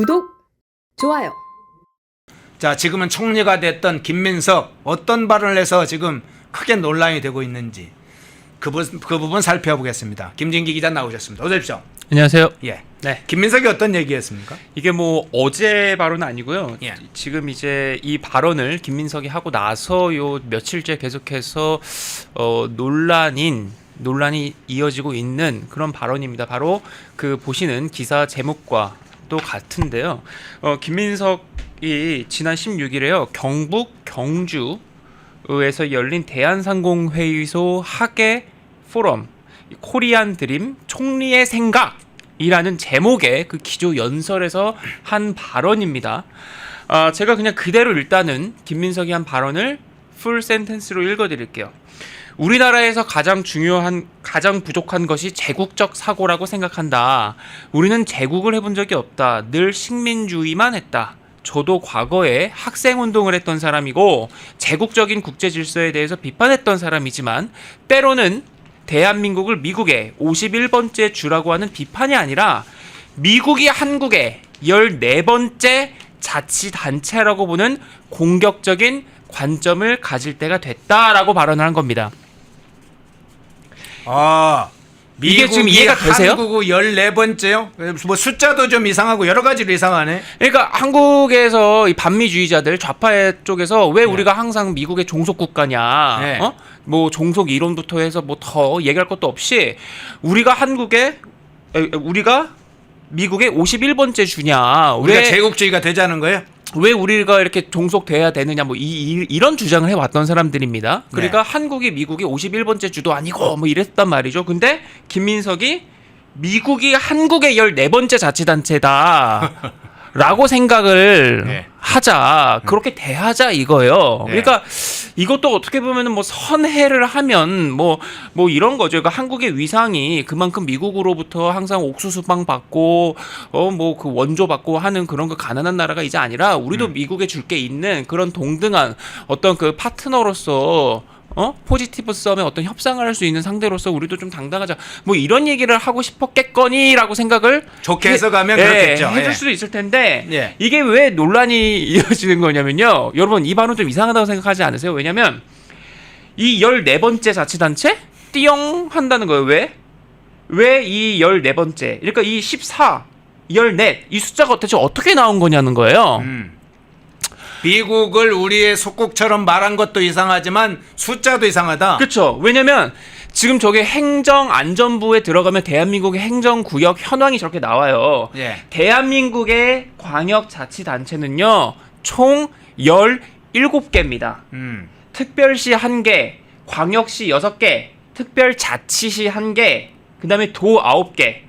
구독, 좋아요. 자, 지금은 총리가 됐던 김민석 어떤 발언을 해서 지금 크게 논란이 되고 있는지 그 부분 살펴보겠습니다. 김진기 기자 나오셨습니다. 어서 오십시오. 안녕하세요. 예. 네. 김민석이 어떤 얘기했습니까? 이게 뭐 어제 발언은 아니고요. 예. 지금 이제 이 발언을 김민석이 하고 나서 요 며칠째 계속해서 논란이 이어지고 있는 그런 발언입니다. 바로 그 보시는 기사 제목과 또 같은데요. 김민석이 지난 16일에요. 경북 경주에서 열린 대한상공회의소 학예 포럼 코리안 드림 총리의 생각이라는 제목의 그 기조 연설에서 한 발언입니다. 제가 그냥 그대로 일단은 김민석이 한 발언을 풀 센텐스로 읽어드릴게요. 우리나라에서 가장 부족한 것이 제국적 사고라고 생각한다. 우리는 제국을 해본 적이 없다. 늘 식민주의만 했다. 저도 과거에 학생운동을 했던 사람이고 제국적인 국제질서에 대해서 비판했던 사람이지만 때로는 대한민국을 미국의 51번째 주라고 하는 비판이 아니라 미국이 한국의 14번째 자치단체라고 보는 공격적인 관점을 가질 때가 됐다라고 발언을 한 겁니다. 이게 지금 이해가 되세요? 한국의 14번째요? 뭐 숫자도 좀 이상하고 여러 가지로 이상하네. 그러니까 한국에서 이 반미주의자들 좌파 쪽에서 왜 우리가 항상 미국의 종속 국가냐, 네. 뭐 종속 이론부터 해서 뭐 더 얘기할 것도 없이 우리가 미국의 51번째 주냐, 우리가 제국주의가 되자는 거예요? 왜 우리가 이렇게 종속돼야 되느냐, 뭐 이런 주장을 해왔던 사람들입니다. 그러니까 한국이 미국이 51번째 주도 아니고 뭐 이랬단 말이죠. 근데 김민석이 미국이 한국의 14번째 자치단체다 라고 생각을 하자, 그렇게 대하자 이거예요. 그러니까 이것도 어떻게 보면은 뭐 선회를 하면 뭐 이런 거죠. 그러니까 한국의 위상이 그만큼 미국으로부터 항상 옥수수빵 받고 뭐 그 원조 받고 하는 그런 그 가난한 나라가 이제 아니라 우리도 미국에 줄 게 있는 그런 동등한 어떤 그 파트너로서 포지티브 썸의 어떤 협상을 할 수 있는 상대로서 우리도 좀 당당하자, 뭐 이런 얘기를 하고 싶었겠거니라고 생각을 좋게 해석하면 그렇겠죠. 해줄 수도 있을 텐데 이게 왜 논란이 이어지는 거냐면요, 여러분 이 발언 좀 이상하다고 생각하지 않으세요? 왜냐면 이 14번째 자치단체 띠용 한다는 거예요. 왜 이 14번째, 그러니까 이 14, 14 이 숫자가 대체 어떻게 나온 거냐는 거예요. 미국을 우리의 속국처럼 말한 것도 이상하지만 숫자도 이상하다. 그렇죠. 왜냐면 지금 저게 행정안전부에 들어가면 대한민국의 행정구역 현황이 저렇게 나와요. 대한민국의 광역자치단체는요 총 17개입니다. 특별시 1개, 광역시 6개, 특별자치시 1개, 그 다음에 도 9개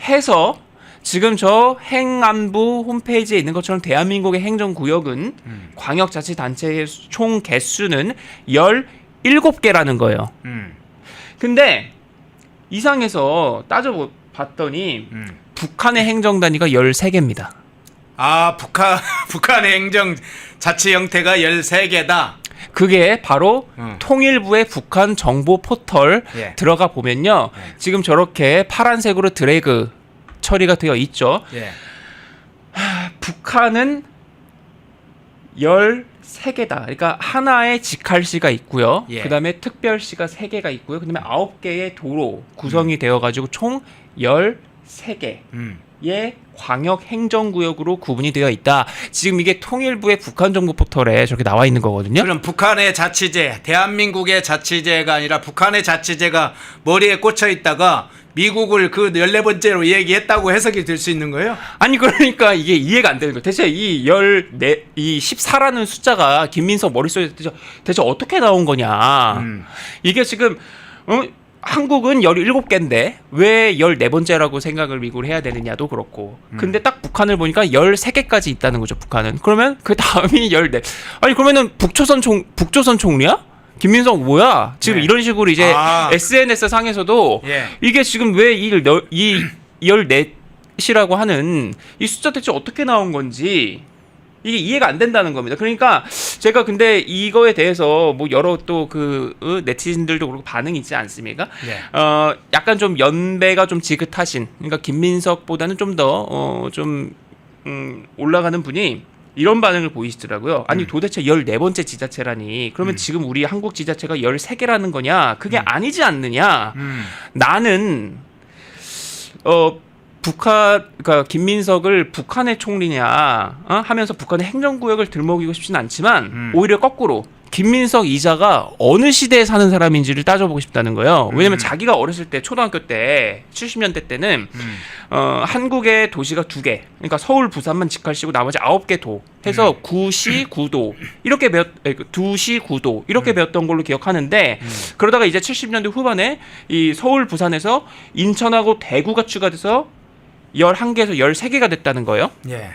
해서 지금 저 행안부 홈페이지에 있는 것처럼 대한민국의 행정구역은 광역자치단체의 총 개수는 17개라는 거예요. 근데 이상해서 따져봤더니 북한의 행정단위가 13개입니다. 북한의 행정자치 형태가 13개다. 그게 바로 통일부의 북한 정보 포털 들어가 보면요. 지금 저렇게 파란색으로 드래그 처리가 되어 있죠. 북한은 13개다. 그러니까 하나의 직할시가 있고요. 그 다음에 특별시가 3개가 있고요. 그 다음에 9개의 도로 구성이 되어가지고 총 13개의 광역행정구역으로 구분이 되어 있다. 지금 이게 통일부의 북한 정보 포털에 저렇게 나와 있는 거거든요. 그럼 북한의 자치제, 대한민국의 자치제가 아니라 북한의 자치제가 머리에 꽂혀 있다가 미국을 그 14번째로 얘기했다고 해석이 될 수 있는 거예요? 아니 그러니까 이게 이해가 안 되는 거예요. 대체 이 14라는 숫자가 김민석 머릿속에 대체 어떻게 나온 거냐. 이게 지금 한국은 17개인데 왜 14번째라고 생각을 미국을 해야 되느냐도 그렇고. 근데 딱 북한을 보니까 13개까지 있다는 거죠, 북한은. 그러면 그 다음이 14. 아니 그러면은 북조선 총리야? 김민석 뭐야? 지금 이런 식으로 이제 SNS 상에서도 이게 지금 왜 이 14이라고 하는 이 숫자 대체 어떻게 나온 건지 이게 이해가 안 된다는 겁니다. 그러니까 제가 근데 이거에 대해서 뭐 여러 또 그 네티즌들도 그렇고 반응이 있지 않습니까? 약간 좀 연배가 좀 지긋하신, 그러니까 김민석보다는 좀 더 좀 올라가는 분이 이런 반응을 보이시더라고요. 아니 도대체 14번째 지자체라니. 그러면 지금 우리 한국 지자체가 13개라는 거냐? 그게 아니지 않느냐? 나는 그러니까 김민석을 북한의 총리냐 하면서 북한의 행정구역을 들먹이고 싶진 않지만 오히려 거꾸로 김민석 이자가 어느 시대에 사는 사람인지를 따져보고 싶다는 거예요. 왜냐면 자기가 어렸을 때 초등학교 때 70년대 때는 한국의 도시가 2개, 그러니까 서울, 부산만 직할시고 나머지 9개 도 해서 구시, 구도 이렇게 두시, 구도 이렇게 배웠던 걸로 기억하는데 그러다가 이제 70년대 후반에 이 서울, 부산에서 인천하고 대구가 추가돼서 11개에서 13개가 됐다는 거예요. 예.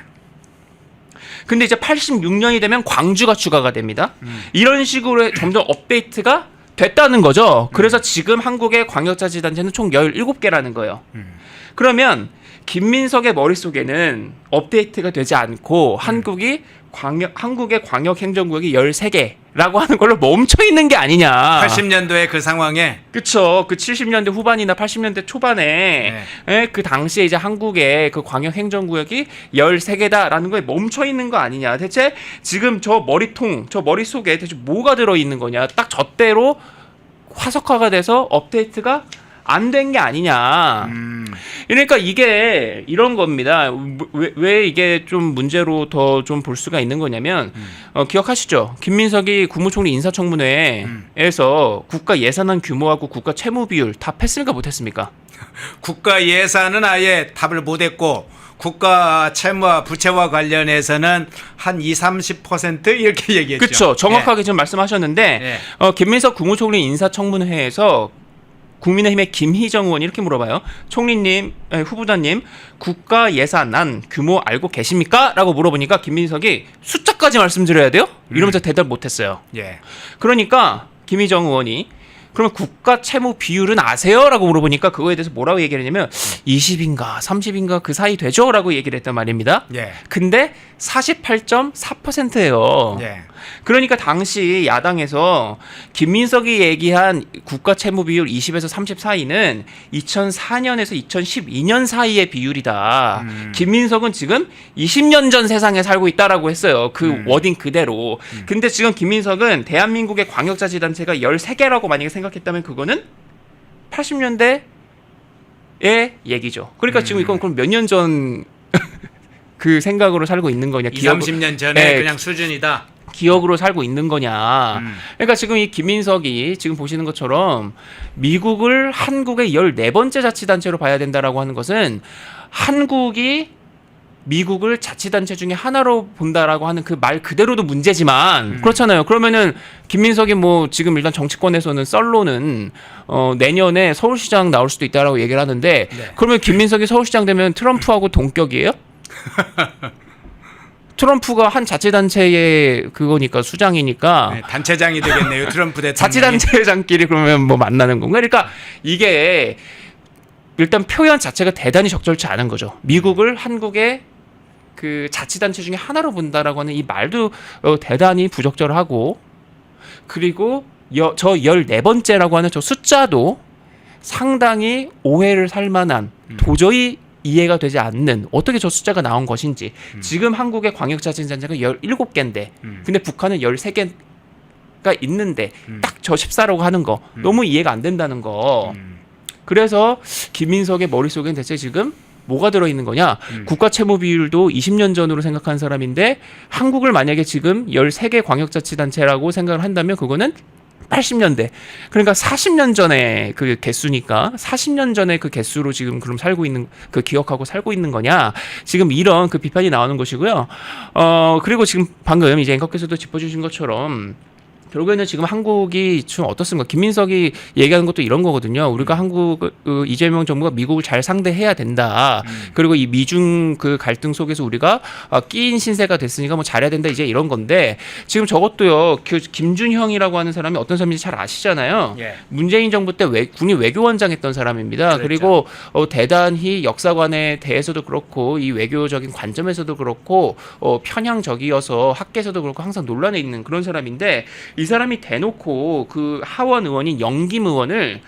근데 이제 86년이 되면 광주가 추가가 됩니다. 이런 식으로 점점 업데이트가 됐다는 거죠. 그래서 지금 한국의 광역자치단체는 총 17개라는 거예요. 그러면 김민석의 머릿속에는 업데이트가 되지 않고 한국의 광역행정구역이 13개라고 하는 걸로 멈춰 있는 게 아니냐. 80년도에 그 상황에 그쵸. 그 70년대 후반이나 80년대 초반에 그 당시에 이제 한국의 그 광역행정구역이 13개다라는 거에 멈춰 있는 거 아니냐. 대체 지금 저 머리통, 저 머릿속에 대체 뭐가 들어있는 거냐. 딱 저대로 화석화가 돼서 업데이트가 안 된 게 아니냐. 그러니까 이게 이런 겁니다. 왜 이게 좀 문제로 더 좀 볼 수가 있는 거냐면 기억하시죠? 김민석이 국무총리 인사청문회에서 국가 예산안 규모하고 국가 채무 비율 답했습니까? 못했습니까? 국가 예산은 아예 답을 못했고 국가 채무와 부채와 관련해서는 한 20-30% 이렇게 얘기했죠. 그렇죠. 정확하게 지금 말씀하셨는데 김민석 국무총리 인사청문회에서 국민의힘의 김희정 의원이 이렇게 물어봐요. 총리님, 후보자님, 국가 예산안 규모 알고 계십니까? 라고 물어보니까 김민석이 숫자까지 말씀드려야 돼요? 이러면서 대답 못했어요. 예. 그러니까 김희정 의원이 그러면 국가 채무 비율은 아세요? 라고 물어보니까 그거에 대해서 뭐라고 얘기를 했냐면 20인가 30인가 그 사이 되죠? 라고 얘기를 했단 말입니다. 예. 근데 48.4%예요. 예. 그러니까 당시 야당에서 김민석이 얘기한 국가 채무 비율 20에서 30 사이는 2004년에서 2012년 사이의 비율이다. 김민석은 지금 20년 전 세상에 살고 있다라고 했어요. 그 워딩 그대로. 근데 지금 김민석은 대한민국의 광역자치단체가 13개라고 만약에 생각했다면 그거는 80년대의 얘기죠. 그러니까 지금 이건 그럼 몇 년 전 그 생각으로 살고 있는 거냐. 20-30년 전에 그냥 수준이다. 기억으로 살고 있는 거냐. 그러니까 지금 이 김민석이 지금 보시는 것처럼 미국을 한국의 14번째 자치단체로 봐야 된다라고 하는 것은 한국이 미국을 자치단체 중에 하나로 본다라고 하는 그 말 그대로도 문제지만 그렇잖아요. 그러면은 김민석이 뭐 지금 일단 정치권에서는 썰로는 내년에 서울시장 나올 수도 있다라고 얘기를 하는데 그러면 김민석이 서울시장 되면 트럼프하고 동격이에요? 트럼프가 한 자치단체의 그거니까 수장이니까 네, 단체장이 되겠네요. 트럼프 대통령이. 자치단체장끼리 그러면 뭐 만나는 건가? 그러니까 이게 일단 표현 자체가 대단히 적절치 않은 거죠. 미국을 한국의 그 자치단체 중에 하나로 본다라고 하는 이 말도 대단히 부적절하고 그리고 저 14번째라고 하는 저 숫자도 상당히 오해를 살 만한 도저히 이해가 되지 않는 어떻게 저 숫자가 나온 것인지 지금 한국의 광역자치단체가 17개인데 근데 북한은 13개가 있는데 딱 저 14라고 하는 거 너무 이해가 안 된다는 거 그래서 김민석의 머릿속엔 대체 지금 뭐가 들어있는 거냐 국가 채무 비율도 20년 전으로 생각한 사람인데 한국을 만약에 지금 13개 광역자치단체라고 생각을 한다면 그거는 80년대. 그러니까 40년 전에 그 개수니까 40년 전에 그 개수로 지금 그럼 살고 있는 그 기억하고 살고 있는 거냐. 지금 이런 그 비판이 나오는 것이고요. 그리고 지금 방금 이제 앵커께서도 짚어주신 것처럼 결국에는 지금 한국이 좀 어떻습니까? 김민석이 얘기하는 것도 이런 거거든요. 우리가 한국 이재명 정부가 미국을 잘 상대해야 된다. 그리고 이 미중 그 갈등 속에서 우리가 끼인 신세가 됐으니까 뭐 잘해야 된다. 이제 이런 건데 지금 저것도요. 그 김준형이라고 하는 사람이 어떤 사람인지 잘 아시잖아요. 예. 문재인 정부 때 군이 외교원장 했던 사람입니다. 그랬죠. 그리고 대단히 역사관에 대해서도 그렇고 이 외교적인 관점에서도 그렇고 편향적이어서 학계에서도 그렇고 항상 논란에 있는 그런 사람인데 이 사람이 대놓고 그 하원 의원인 영김 의원을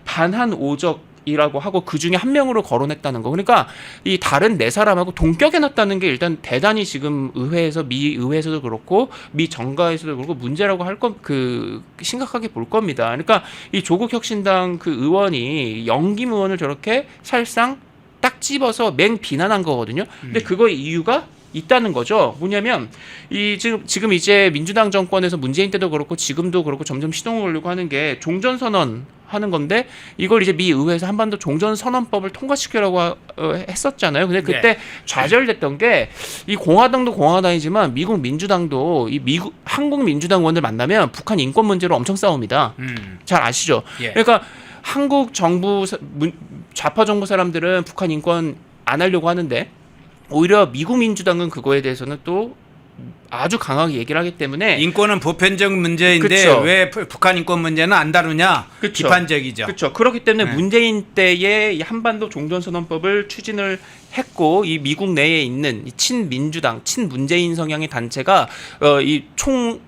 반한 오적 이라고 하고 그 중에 한 명으로 거론했다는 거. 그러니까 이 다른 네 사람하고 동격해 놨다는 게 일단 대단히 지금 의회에서 미 의회에서도 그렇고 미 정가에서도 그렇고 문제라고 할 것 그 심각하게 볼 겁니다. 그러니까 이 조국 혁신당 그 의원이 영김 의원을 저렇게 사실상 딱 집어서 맹 비난한 거거든요. 근데 그거의 이유가 있다는 거죠. 뭐냐면 이 지금 이제 민주당 정권에서 문재인 때도 그렇고 지금도 그렇고 점점 시동을 걸려고 하는 게 종전 선언 하는 건데 이걸 이제 미 의회에서 한반도 종전 선언법을 통과시키려고 했었잖아요. 근데 그때 좌절됐던 게 이 공화당도 공화당이지만 미국 민주당도 이 미국 한국 민주당 의원들 만나면 북한 인권 문제로 엄청 싸웁니다. 잘 아시죠? 예. 그러니까 한국 정부 좌파 정부 사람들은 북한 인권 안 하려고 하는데 오히려 미국 민주당은 그거에 대해서는 또 아주 강하게 얘기를 하기 때문에 인권은 보편적 문제인데 그쵸. 왜 북한 인권 문제는 안 다루냐 그쵸. 비판적이죠. 그렇죠. 그렇기 때문에 문재인 때에 이 한반도 종전선언법을 추진을 했고 이 미국 내에 있는 이 친민주당, 친문재인 성향의 단체가 이 총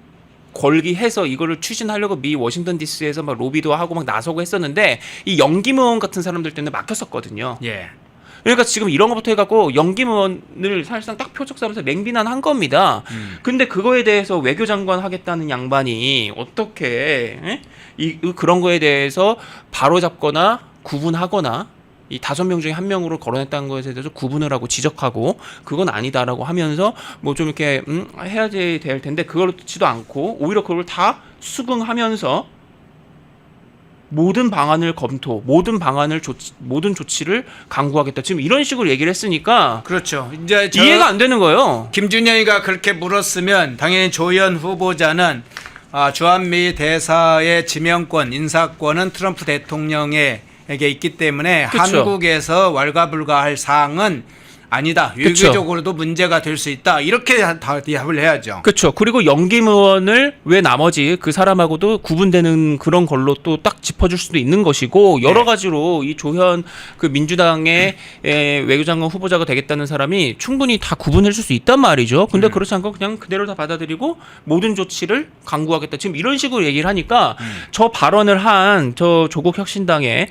걸기해서 이거를 추진하려고 미 워싱턴 DC에서 막 로비도 하고 막 나서고 했었는데 이 영김 의원 같은 사람들 때문에 막혔었거든요. 예. 그러니까 지금 이런 것부터 해갖고 영김 의원을 사실상 딱 표적 삼아서 맹비난한 겁니다. 근데 그거에 대해서 외교장관 하겠다는 양반이 어떻게 그런 거에 대해서 바로잡거나 구분하거나 이 5명 중에 1명으로 거론했다는 것에 대해서 구분을 하고 지적하고 그건 아니다라고 하면서 뭐 좀 이렇게 해야지 될 텐데 그걸 듣지도 않고 오히려 그걸 다 수긍하면서 모든 방안을 검토, 모든 조치를 강구하겠다. 지금 이런 식으로 얘기를 했으니까 그렇죠. 이제 이해가 안 되는 거예요. 김준영이가 그렇게 물었으면 당연히 조현 후보자는 주한미 대사의 지명권, 인사권은 트럼프 대통령에게 있기 때문에 그쵸. 한국에서 왈가불가할 사항은 아니다. 그쵸. 유교적으로도 문제가 될 수 있다. 이렇게 답을 해야죠. 그렇죠. 그리고 영김 의원을 왜 나머지 그 사람하고도 구분되는 그런 걸로 또 딱 짚어줄 수도 있는 것이고 여러 가지로 이 조현 그 민주당의 외교장관 후보자가 되겠다는 사람이 충분히 다 구분해줄 수 있단 말이죠. 근데 그렇지 않고 그냥 그대로 다 받아들이고 모든 조치를 강구하겠다. 지금 이런 식으로 얘기를 하니까 저 발언을 한 저 조국 혁신당의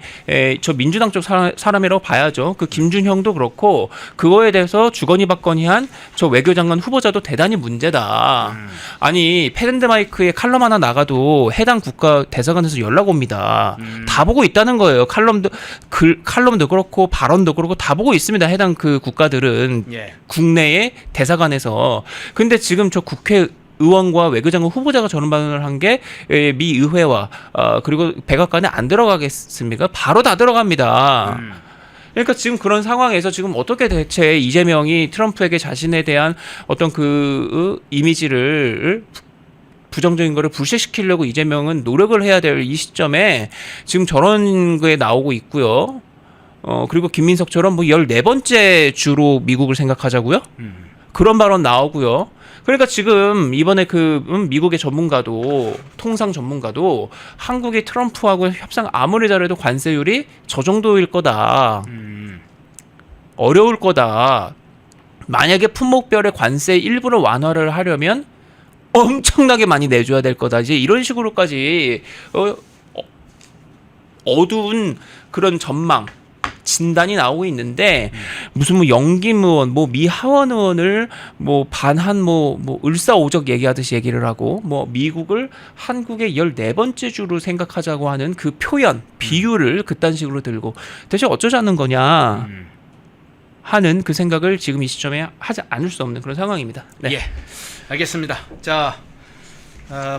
저 민주당 쪽 사람이라고 봐야죠. 그 김준형도 그렇고 그거에 대해서 주거니 받거니 한 저 외교장관 후보자도 대단히 문제다. 아니 팬앤드마이크에 칼럼 하나 나가도 해당 국가 대사관에서 연락 옵니다. 다 보고 있다는 거예요. 칼럼도 그렇고 발언도 그렇고 다 보고 있습니다. 해당 그 국가들은 예. 국내의 대사관에서. 근데 지금 저 국회 의원과 외교장관 후보자가 저런 발언을 한 게 미 의회와 그리고 백악관에 안 들어가겠습니까? 바로 다 들어갑니다. 그러니까 지금 그런 상황에서 지금 어떻게 대체 이재명이 트럼프에게 자신에 대한 어떤 그 이미지를 부정적인 거를 불식시키려고 이재명은 노력을 해야 될 이 시점에 지금 저런 거에 나오고 있고요. 그리고 김민석처럼 뭐 14번째 주로 미국을 생각하자고요? 그런 발언 나오고요. 그러니까 지금 이번에 그 미국의 전문가도 통상 전문가도 한국이 트럼프하고 협상 아무리 잘해도 관세율이 저 정도일 거다. 어려울 거다. 만약에 품목별의 관세 일부를 완화를 하려면 엄청나게 많이 내줘야 될 거다. 이제 이런 식으로까지 어두운 그런 전망 진단이 나오고 있는데 무슨 뭐 영김 의원, 뭐 미 하원 의원을 뭐 반한 뭐 을사오적 얘기하듯이 얘기를 하고 뭐 미국을 한국의 14번째 주로 생각하자고 하는 그 표현, 비유를 그딴 식으로 들고 대체 어쩌자는 거냐 하는 그 생각을 지금 이 시점에 하지 않을 수 없는 그런 상황입니다. 네. 예, 알겠습니다. 자,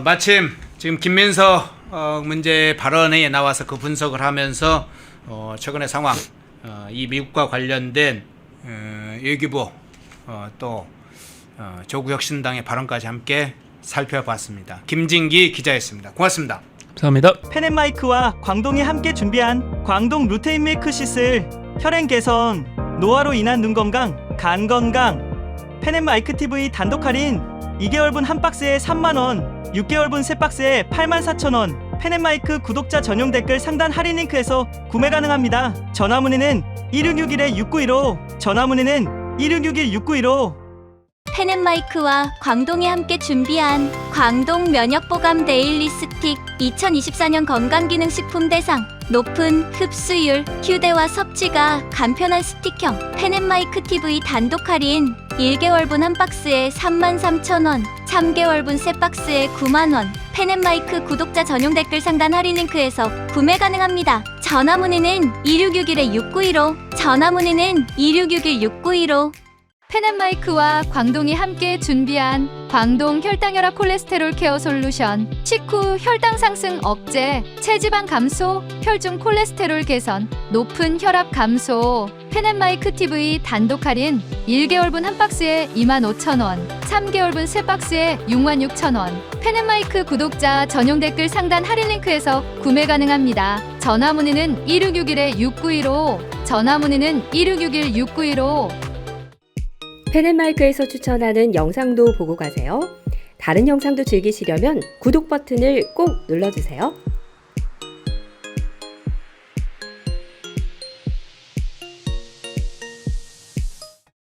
마침 지금 김민석 문제 발언에 나와서 그 분석을 하면서 최근의 상황, 이 미국과 관련된 외교부 또 조국 혁신당의 발언까지 함께 살펴봤습니다. 김진기 기자였습니다. 고맙습니다. 감사합니다. 펜앤마이크와 광동이 함께 준비한 광동 루테인 밀크시슬 혈행 개선, 노화로 인한 눈 건강, 간 건강. 펜앤마이크 TV 단독 할인 2개월분 한 박스에 3만원, 6개월분 3박스에 84,000원. 펜앤마이크 구독자 전용 댓글 상단 할인 링크에서 구매 가능합니다. 전화 문의는 1661-6915, 전화 문의는 1661-6915. 펜앤마이크와 광동이 함께 준비한 광동 면역보감 데일리 스틱 2024년 건강기능식품 대상 높은 흡수율, 휴대와 섭취가 간편한 스틱형 펜앤마이크 TV 단독 할인 1개월분 한 박스에 33,000원, 3개월분 세 박스에 9만원. 펜앤마이크 구독자 전용 댓글 상단 할인 링크에서 구매 가능합니다. 전화 문의는 2661-6915, 전화 문의는 2661-6915. 펜앤마이크와 광동이 함께 준비한 광동 혈당혈압 콜레스테롤 케어 솔루션, 식후 혈당 상승 억제, 체지방 감소, 혈중 콜레스테롤 개선, 높은 혈압 감소. 펜앤마이크 TV 단독 할인 1개월분 한 박스에 25,000원, 3개월분 세 박스에 66,000원. 펜앤마이크 구독자 전용 댓글 상단 할인 링크에서 구매 가능합니다. 전화 문의는 2661-6915, 전화 문의는 2661-6915. 펜앤마이크에서 추천하는 영상도 보고 가세요. 다른 영상도 즐기시려면 구독 버튼을 꼭 눌러주세요.